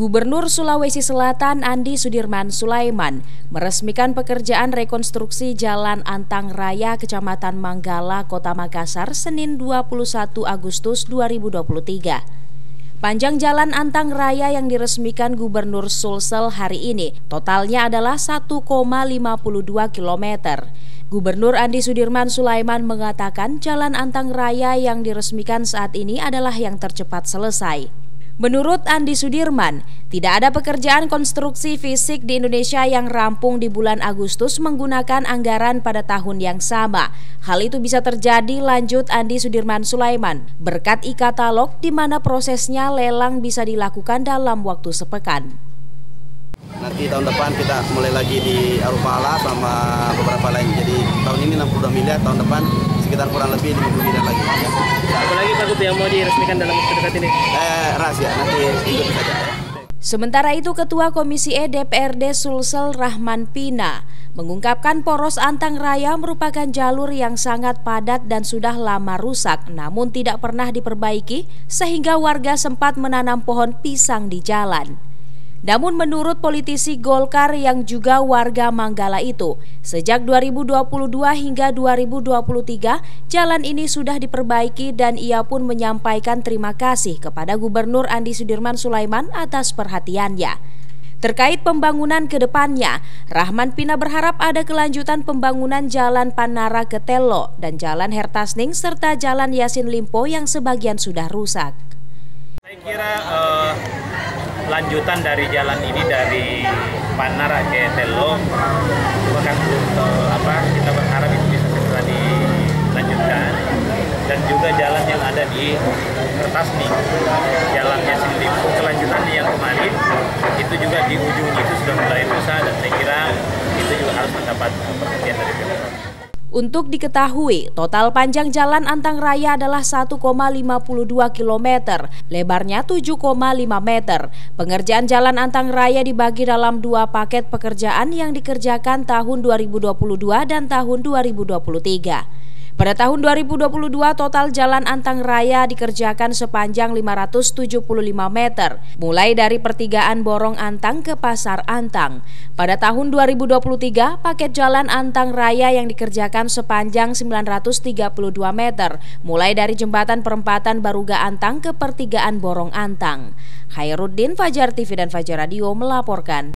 Gubernur Sulawesi Selatan Andi Sudirman Sulaiman meresmikan pekerjaan rekonstruksi Jalan Antang Raya Kecamatan Manggala, Kota Makassar, Senin 21 Agustus 2023. Panjang Jalan Antang Raya yang diresmikan Gubernur Sulsel hari ini totalnya adalah 1,52 km. Gubernur Andi Sudirman Sulaiman mengatakan Jalan Antang Raya yang diresmikan saat ini adalah yang tercepat selesai. Menurut Andi Sudirman, tidak ada pekerjaan konstruksi fisik di Indonesia yang rampung di bulan Agustus menggunakan anggaran pada tahun yang sama. Hal itu bisa terjadi, lanjut Andi Sudirman Sulaiman, berkat e-katalog di mana prosesnya lelang bisa dilakukan dalam waktu sepekan. Nanti tahun depan kita mulai lagi di Arupala sama beberapa lain. Jadi tahun ini 62 miliar, tahun depan sekitar kurang lebih 50 miliar lagi. Apalagi Pak Gub yang mau diresmikan dalam waktu dekat ini? Rahasia, nanti ikuti saja. Sementara itu, Ketua Komisi E DPRD Sulsel Rahman Pina mengungkapkan poros Antang Raya merupakan jalur yang sangat padat dan sudah lama rusak, namun tidak pernah diperbaiki sehingga warga sempat menanam pohon pisang di jalan. Namun menurut politisi Golkar yang juga warga Manggala itu, sejak 2022 hingga 2023 jalan ini sudah diperbaiki dan ia pun menyampaikan terima kasih kepada Gubernur Andi Sudirman Sulaiman atas perhatiannya. Terkait pembangunan ke depannya, Rahman Pina berharap ada kelanjutan pembangunan Jalan Panara ke Tello dan Jalan Hertasning serta Jalan Yasin Limpo yang sebagian sudah rusak. Saya kira lanjutan dari jalan ini dari Panara ke Tello kita berharap itu bisa segera dilanjutkan, dan juga jalan yang ada di Hertasning, Jalan Yasin Limpo, kelanjutannya yang kemarin itu juga di ujungnya itu sudah mulai rusak, dan saya kira itu juga harus mendapat perhatian dari Pemprov. Untuk diketahui, total panjang Jalan Antang Raya adalah 1,52 km, lebarnya 7,5 meter. Pengerjaan Jalan Antang Raya dibagi dalam 2 paket pekerjaan yang dikerjakan tahun 2022 dan tahun 2023. Pada tahun 2022, total Jalan Antang Raya dikerjakan sepanjang 575 meter, mulai dari pertigaan Borong Antang ke Pasar Antang. Pada tahun 2023, paket Jalan Antang Raya yang dikerjakan sepanjang 932 meter, mulai dari Jembatan Perempatan Baruga Antang ke pertigaan Borong Antang. Khairuddin, Fajar TV dan Fajar Radio melaporkan.